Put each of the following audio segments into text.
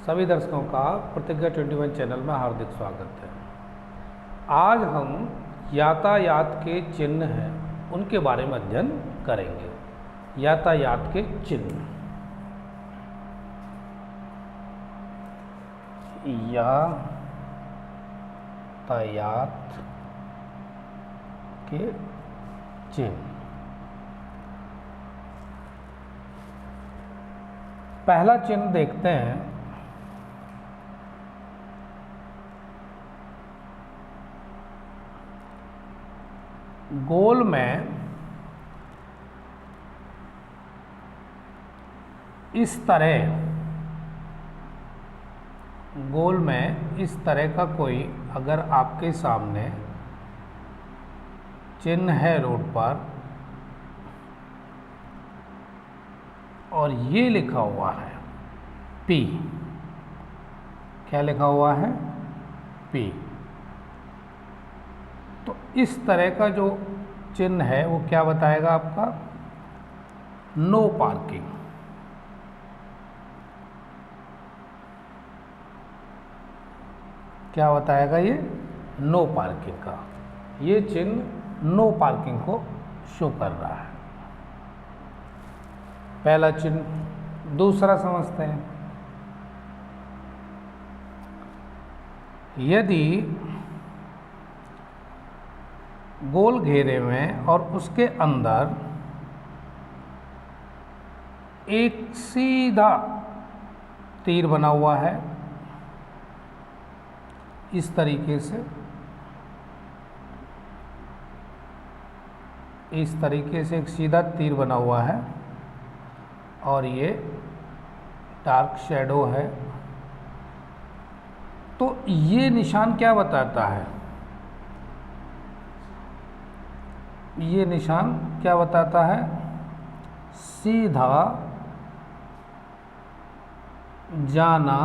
सभी दर्शकों का प्रतिज्ञा 21 चैनल में हार्दिक स्वागत है। आज हम यातायात के चिन्ह हैं उनके बारे में अध्ययन करेंगे। यातायात के चिन्ह, यातायात के चिन्ह। पहला चिन्ह देखते हैं। गोल में इस तरह का कोई अगर आपके सामने चिन्ह है रोड पर और ये लिखा हुआ है P, क्या लिखा हुआ है P, तो इस तरह का जो चिन्ह है वो क्या बताएगा आपका? No parking. क्या बताएगा ये? नो पार्किंग का। ये चिन्ह नो पार्किंग को शो कर रहा है, पहला चिन्ह। दूसरा समझते हैं। यदि गोल घेरे में और उसके अंदर एक सीधा तीर बना हुआ है, इस तरीके से, एक सीधा तीर बना हुआ है और ये डार्क शैडो है, तो ये निशान क्या बताता है? ये निशान क्या बताता है? सीधा जाना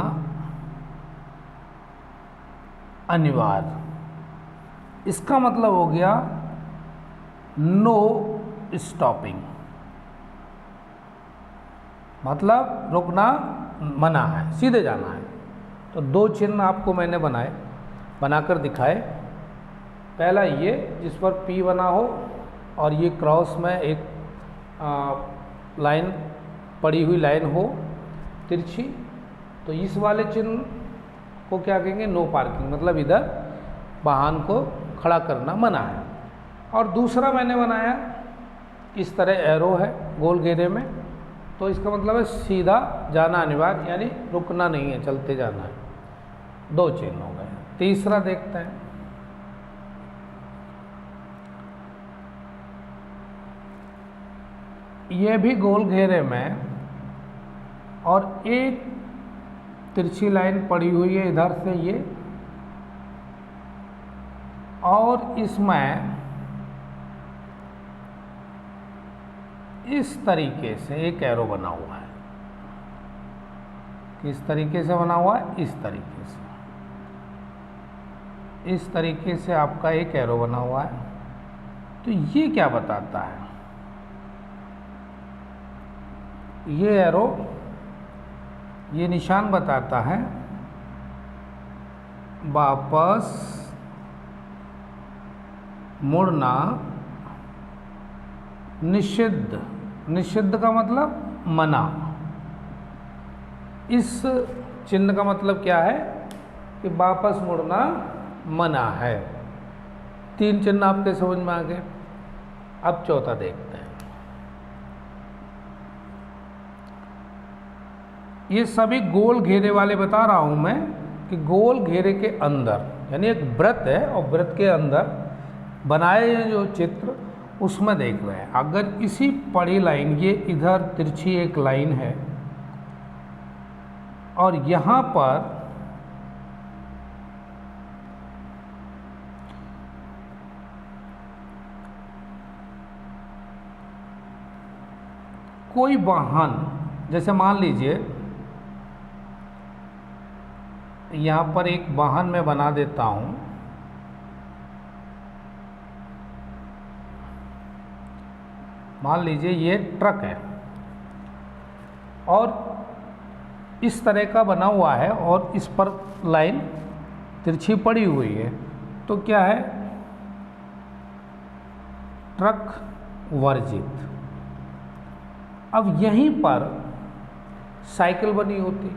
अनिवार्य। इसका मतलब हो गया नो स्टॉपिंग, मतलब रुकना मना है, सीधे जाना है। तो दो चिन्ह आपको मैंने बनाकर दिखाए। पहला ये जिस पर P बना हो और ये क्रॉस में एक लाइन पड़ी हुई लाइन हो तिरछी, तो इस वाले चिन्ह को क्या कहेंगे? नो पार्किंग, मतलब इधर वाहन को खड़ा करना मना है। और दूसरा मैंने बनाया इस तरह एरो है गोल घेरे में, तो इसका मतलब है सीधा जाना अनिवार्य, यानी रुकना नहीं है, चलते जाना है। दो चिन्ह हो गए। तीसरा देखते हैं। ये भी गोल घेरे में और एक तिरछी लाइन पड़ी हुई है इधर से ये, और इसमें इस तरीके से एक एरो बना हुआ है। किस तरीके से बना हुआ है? इस तरीके से आपका एक एरो बना हुआ है। तो ये क्या बताता है? ये एरो, ये निशान बताता है वापस मुड़ना निषिद्ध। निषिद्ध का मतलब मना। इस चिन्ह का मतलब क्या है? कि वापस मुड़ना मना है। तीन चिन्ह आपके समझ में आ गए। अब चौथा देखते हैं। ये सभी गोल घेरे वाले बता रहा हूं मैं कि गोल घेरे के अंदर, यानी एक वृत्त है और वृत्त के अंदर बनाए जो चित्र उसमें देख रहे हैं। अगर इसी पड़ी लाइन, ये इधर तिरछी एक लाइन है और यहाँ पर कोई वाहन, जैसे मान लीजिए यहाँ पर एक वाहन मैं बना देता हूँ, मान लीजिए ये ट्रक है और इस तरह का बना हुआ है और इस पर लाइन तिरछी पड़ी हुई है, तो क्या है, ट्रक वर्जित। अब यहीं पर साइकिल बनी होती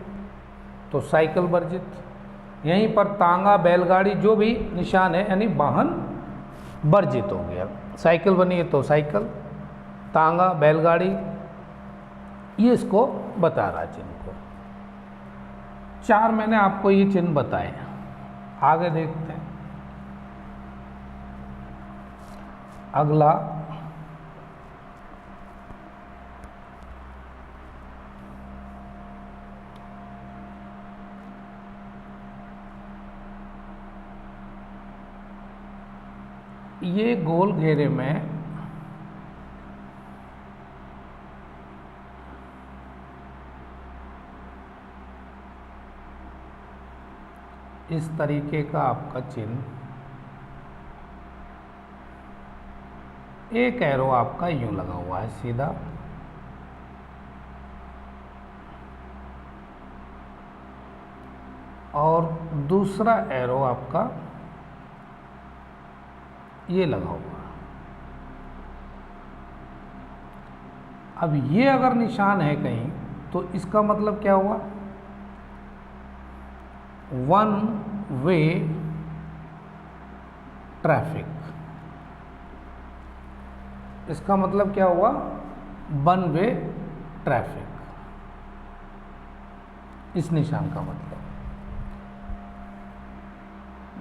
तो साइकिल वर्जित, यहीं पर तांगा, बैलगाड़ी जो भी निशान है यानी वाहन वर्जित हो गया। साइकिल बनी है तो साइकिल, तांगा, बैलगाड़ी, ये इसको बता रहा चिन्ह को। 4 मैंने आपको ये चिन्ह बताए। आगे देखते हैं। अगला ये गोल घेरे में इस तरीके का आपका चिन्ह, एक एरो आपका यूं लगा हुआ है सीधा, और दूसरा एरो आपका ये लगा हुआ है। अब ये अगर निशान है कहीं तो इसका मतलब क्या हुआ, 1 वे ट्रैफिक। इसका मतलब क्या हुआ, 1 वे ट्रैफिक, इस निशान का मतलब।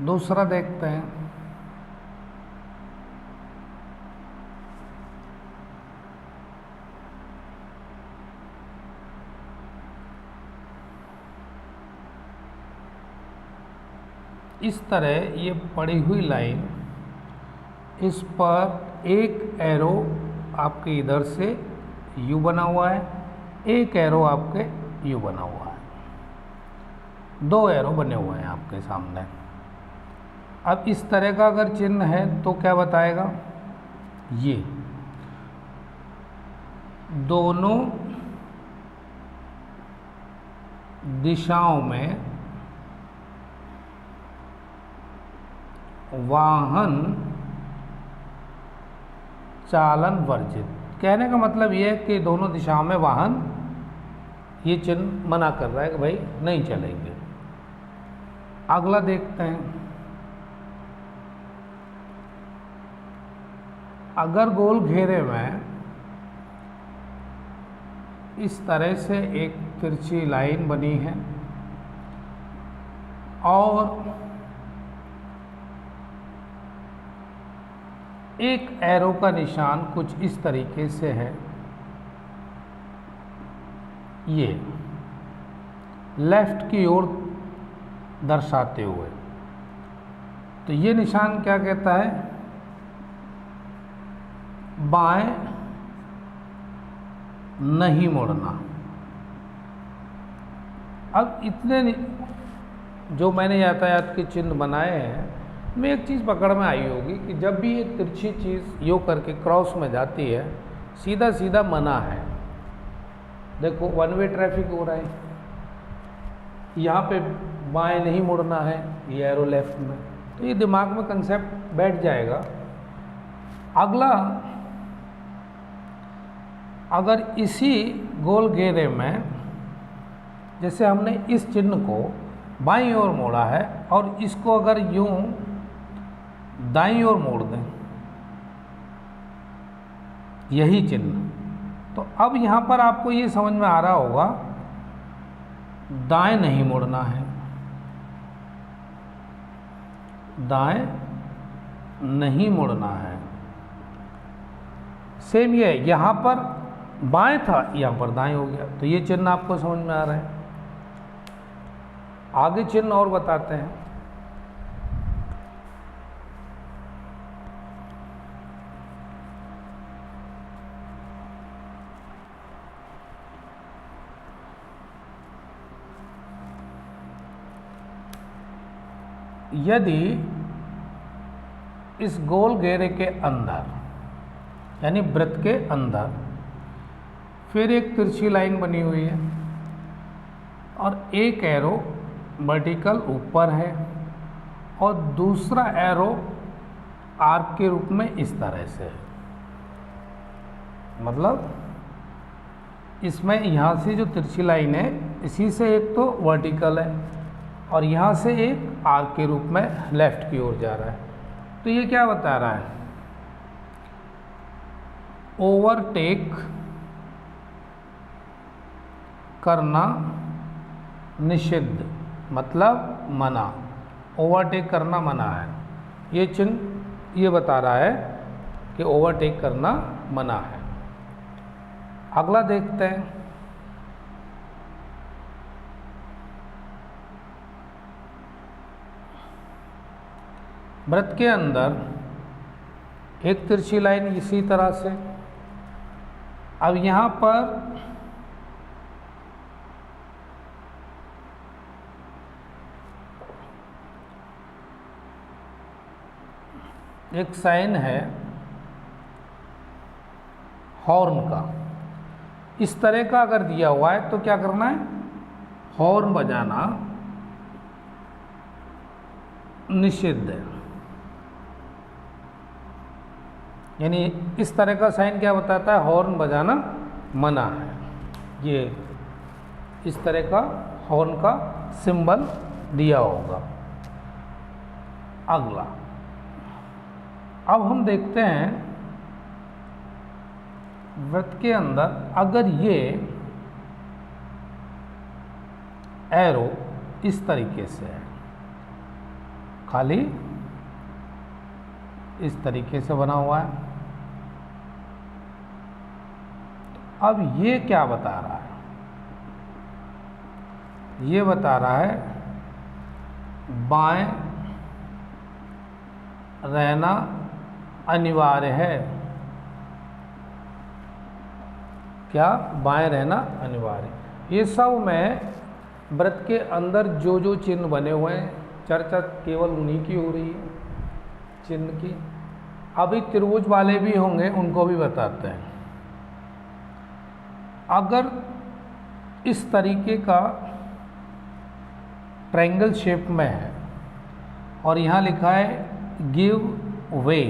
दूसरा देखते हैं। इस तरह ये पड़ी हुई लाइन, इस पर एक एरो आपके इधर से यू बना हुआ है, एक एरो आपके यू बना हुआ है, 2 एरो बने हुए हैं आपके सामने। अब इस तरह का अगर चिन्ह है तो क्या बताएगा, ये दोनों दिशाओं में वाहन चालन वर्जित। कहने का मतलब ये है कि दोनों दिशाओं में वाहन, ये चिन्ह मना कर रहा है कि भाई नहीं चलेंगे। अगला देखते हैं। अगर गोल घेरे में इस तरह से एक तिरछी लाइन बनी है और एक एरो का निशान कुछ इस तरीके से है, ये लेफ्ट की ओर दर्शाते हुए, तो ये निशान क्या कहता है, बाएं नहीं मुड़ना। अब इतने जो मैंने यातायात के चिन्ह बनाए हैं, में एक चीज़ पकड़ में आई होगी कि जब भी एक तिरछी चीज़ यो करके क्रॉस में जाती है, सीधा सीधा मना है। देखो 1 वे ट्रैफिक हो रहा है, यहाँ पे बाएं नहीं मुड़ना है, ये एरो लेफ्ट में, तो ये दिमाग में कंसेप्ट बैठ जाएगा। अगला, अगर इसी गोल घेरे में जैसे हमने इस चिन्ह को बाईं ओर मोड़ा है और इसको अगर यूं दाईं ओर मोड़ दें, यही चिन्ह, तो अब यहाँ पर आपको ये समझ में आ रहा होगा, दाएं नहीं मुड़ना है, दाएं नहीं मुड़ना है। सेम ये है, यहाँ पर बाएं था, यहाँ पर दाएं हो गया, तो ये चिन्ह आपको समझ में आ रहा है। आगे चिन्ह और बताते हैं। यदि इस गोल घेरे के अंदर यानी वृत्त के अंदर फिर एक तिरछी लाइन बनी हुई है और एक एरो वर्टिकल ऊपर है और दूसरा एरो आर्क के रूप में इस तरह से है। मतलब इसमें यहाँ से जो तिरछी लाइन है इसी से एक तो वर्टिकल है और यहाँ से एक आर्क के रूप में लेफ्ट की ओर जा रहा है। तो ये क्या बता रहा है? ओवरटेक करना निषिद्ध, मतलब मना। ओवरटेक करना मना है। ये चिन्ह ये बता रहा है कि ओवरटेक करना मना है। अगला देखते हैं। वृत्त के अंदर एक तिरछी लाइन इसी तरह से। अब यहाँ पर एक साइन है हॉर्न का। इस तरह का अगर दिया हुआ है तो क्या करना है? हॉर्न बजाना निषिद्ध है। यानी इस तरह का साइन क्या बताता है? हॉर्न बजाना मना है। ये इस तरह का हॉर्न का सिंबल दिया होगा। अगला अब हम देखते हैं वृत्त के अंदर अगर ये एरो इस तरीके से है, खाली इस तरीके से बना हुआ है, अब ये क्या बता रहा है? ये बता रहा है बाएं रहना अनिवार्य है। क्या? बाएं रहना अनिवार्य। ये सब में वृत्त के अंदर जो जो चिन्ह बने हुए हैं, चर्चा केवल उन्हीं की हो रही है, चिन्ह की। अभी त्रिभुज वाले भी होंगे, उनको भी बताते हैं। अगर इस तरीके का ट्रायंगल शेप में है और यहाँ लिखा है गिव वे,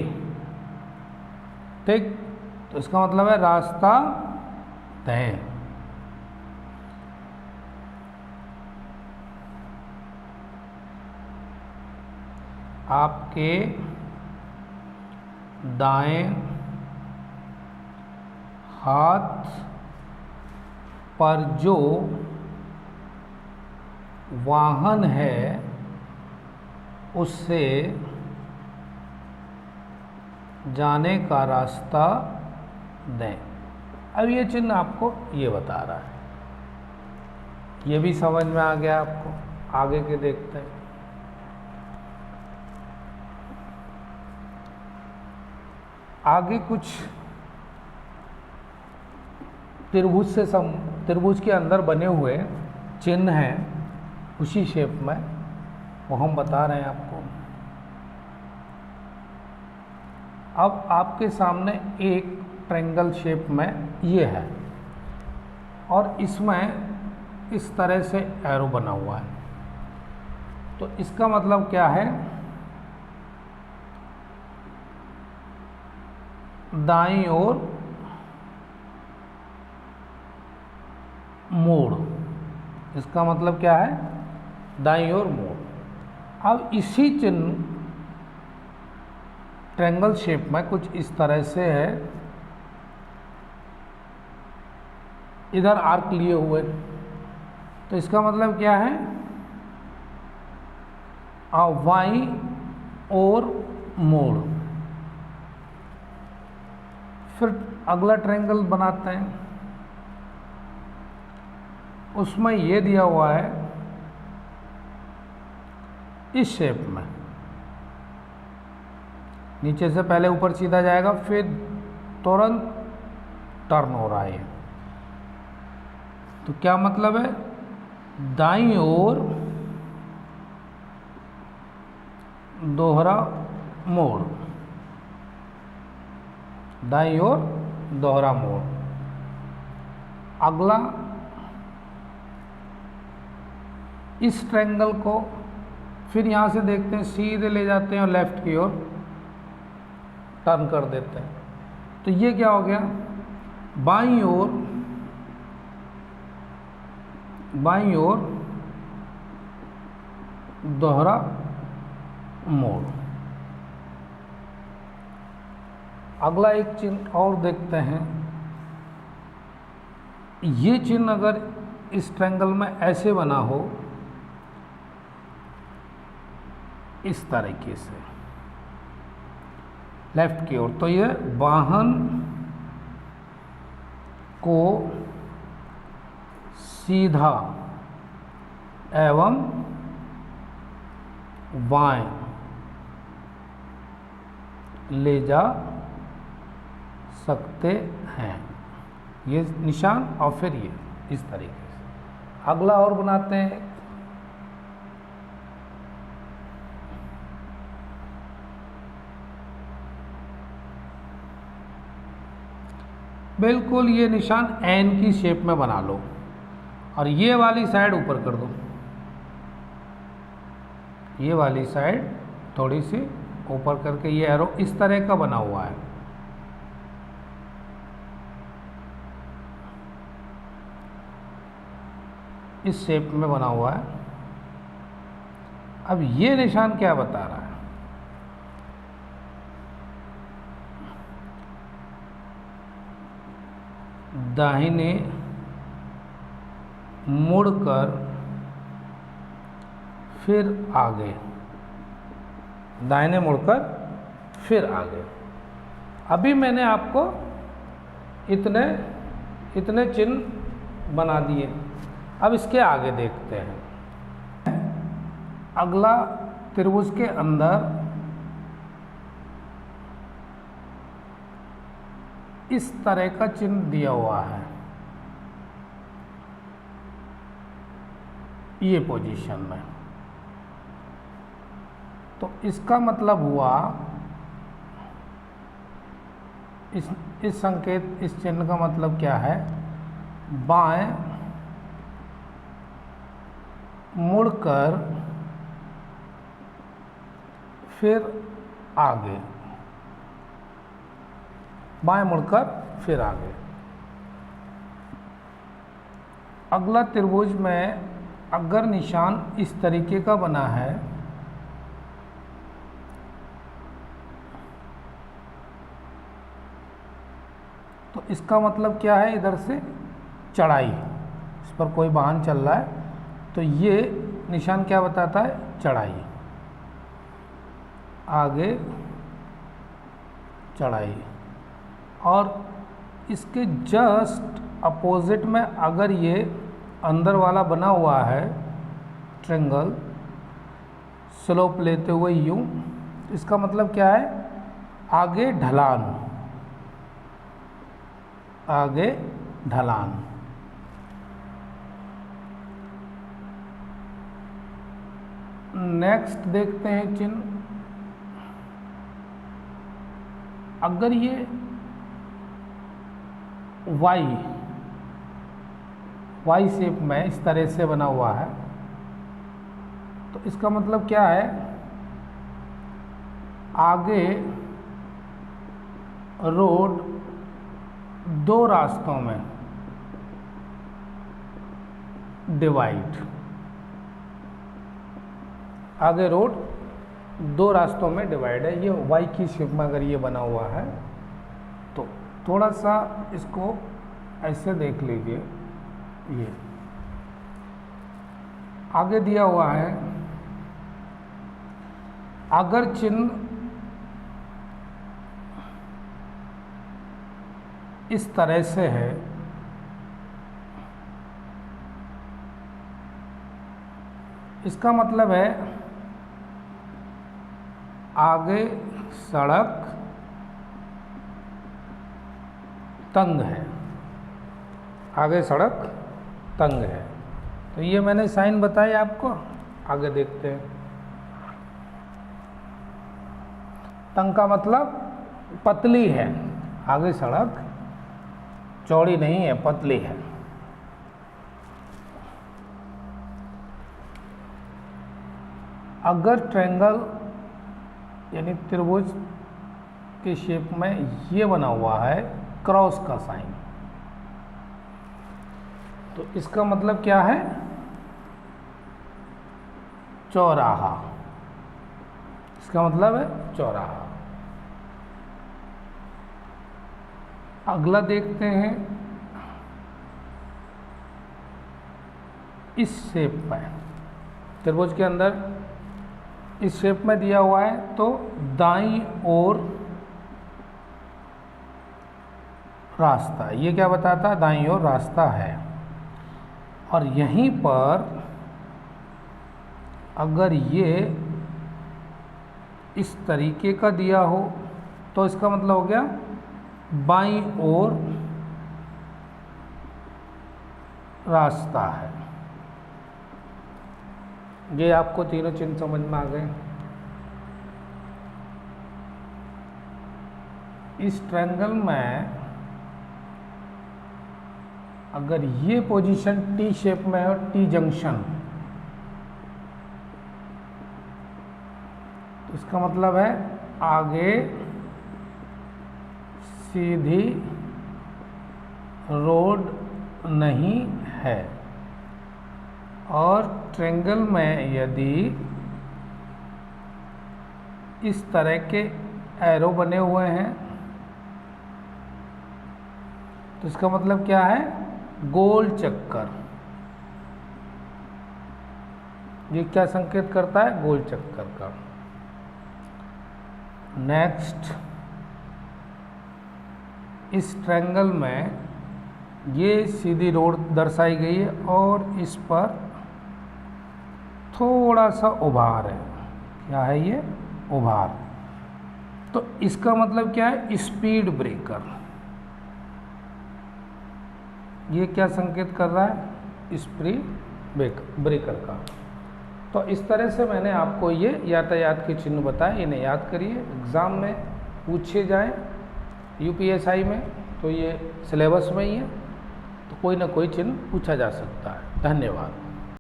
ठीक, तो इसका मतलब है रास्ता दें। आपके दाएं हाथ पर जो वाहन है उससे जाने का रास्ता दें। अब ये चिन्ह आपको ये बता रहा है। ये भी समझ में आ गया आपको। आगे के देखते हैं। आगे कुछ त्रिभुज के अंदर बने हुए चिन्ह हैं उसी शेप में, वो हम बता रहे हैं आपको। अब आपके सामने एक ट्रायंगल शेप में ये है और इसमें इस तरह से एरो बना हुआ है। तो इसका मतलब क्या है? दाईं ओर मोड़। इसका मतलब क्या है? दाईं ओर मोड़। अब इसी चिन्ह ट्रायंगल शेप में कुछ इस तरह से है, इधर आर्क लिए हुए। तो इसका मतलब क्या है? बाईं ओर मोड़। फिर अगला ट्रायंगल बनाते हैं, उसमें ये दिया हुआ है इस शेप में, नीचे से पहले ऊपर सीधा जाएगा, फिर तुरंत टर्न हो रहा है। तो क्या मतलब है? दाईं ओर दोहरा मोड़, दाईं ओर दोहरा मोड़। अगला इस ट्रायंगल को फिर यहाँ से देखते हैं, सीधे ले जाते हैं और लेफ्ट की ओर टर्न कर देते हैं। तो ये क्या हो गया, बाईं ओर दोहरा मोड़। अगला एक चिन्ह और देखते हैं। ये चिन्ह अगर इस ट्रायंगल में ऐसे बना हो, इस तरीके से लेफ्ट की ओर, तो ये वाहन को सीधा एवं बाएं ले जा सकते हैं, ये निशान। और फिर ये इस तरीके से। अगला और बनाते हैं। बिल्कुल ये निशान एन की शेप में बना लो और ये वाली साइड ऊपर कर दो, ये वाली साइड थोड़ी सी ऊपर करके ये एरो इस तरह का बना हुआ है। इस शेप में बना हुआ है। अब ये निशान क्या बता रहा है, दाहिने मुड़कर फिर आगे, दाहिने मुड़कर फिर आगे। अभी मैंने आपको इतने चिन्ह बना दिए। अब इसके आगे देखते हैं। अगला त्रिभुज के अंदर इस तरह का चिन्ह दिया हुआ है, ये पोजीशन में। तो इसका मतलब हुआ, इस संकेत, इस चिन्ह का मतलब क्या है, बाएं मुड़कर फिर आगे, बाएं मुड़कर फिर आगे। अगला त्रिभुज में अगर निशान इस तरीके का बना है, तो इसका मतलब क्या है, इधर से चढ़ाई, इस पर कोई वाहन चल रहा है तो ये निशान क्या बताता है, चढ़ाई, आगे चढ़ाई। और इसके जस्ट अपोजिट में अगर ये अंदर वाला बना हुआ है ट्रायंगल, स्लोप लेते हुए यूं, इसका मतलब क्या है, आगे ढलान, आगे ढलान। नेक्स्ट देखते हैं चिन्ह। अगर ये वाई शेप में इस तरह से बना हुआ है, तो इसका मतलब क्या है, आगे रोड दो रास्तों में डिवाइड, आगे रोड दो रास्तों में डिवाइड है। ये वाई की शेप में अगर ये बना हुआ है तो थोड़ा सा इसको ऐसे देख लीजिए। ये आगे दिया हुआ है, अगर चिन्ह इस तरह से है, इसका मतलब है आगे सड़क तंग है, आगे सड़क तंग है। तो ये मैंने साइन बताई आपको, आगे देखते हैं। तंग का मतलब पतली है, आगे सड़क चौड़ी नहीं है, पतली है। अगर ट्रायंगल यानी त्रिभुज के शेप में ये बना हुआ है क्रॉस का साइन, तो इसका मतलब क्या है? चौराहा। इसका मतलब है चौराहा। अगला देखते हैं इस शेप में, त्रिभुज के अंदर इस शेप में दिया हुआ है, तो दाईं ओर रास्ता, ये क्या बताता है? दाईं ओर रास्ता है। और यहीं पर अगर ये इस तरीके का दिया हो तो इसका मतलब हो गया बाईं ओर रास्ता है। ये आपको तीनों चिन्ह समझ में आ गए। इस ट्रायंगल में अगर ये पोजीशन टी शेप में है, टी जंक्शन, तो इसका मतलब है आगे सीधी रोड नहीं है। और ट्रायंगल में यदि इस तरह के एरो बने हुए हैं तो इसका मतलब क्या है? गोल चक्कर। ये क्या संकेत करता है? गोल चक्कर का। नेक्स्ट, इस ट्रायंगल में ये सीधी रोड दर्शाई गई है और इस पर थोड़ा सा उभार है। क्या है ये? उभार। तो इसका मतलब क्या है? Speed breaker. ये क्या संकेत कर रहा है? स्पीड ब्रेकर का। तो इस तरह से मैंने आपको ये यातायात के चिन्ह बताए, इन्हें याद करिए। एग्ज़ाम में पूछे जाएं यूपीएसआई में तो ये सिलेबस में ही है, तो कोई ना कोई चिन्ह पूछा जा सकता है। धन्यवाद।